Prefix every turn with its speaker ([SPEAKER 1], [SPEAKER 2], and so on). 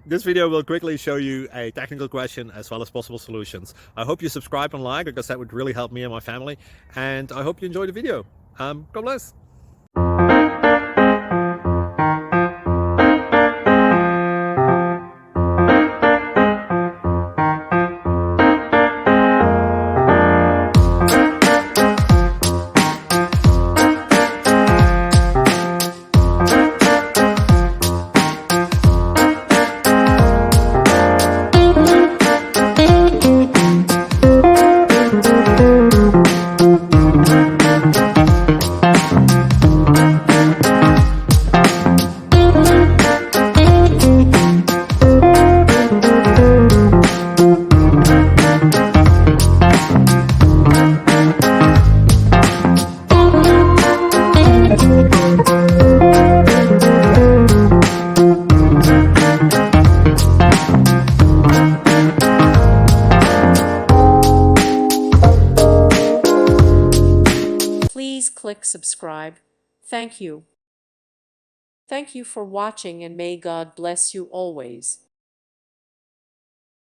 [SPEAKER 1] This video will quickly show you a technical question as well as possible solutions. I hope you subscribe and like, because that would really help me and my family. And I hope you enjoy the video. God bless.
[SPEAKER 2] Please click subscribe. Thank you. Thank you for watching, and may God bless you always.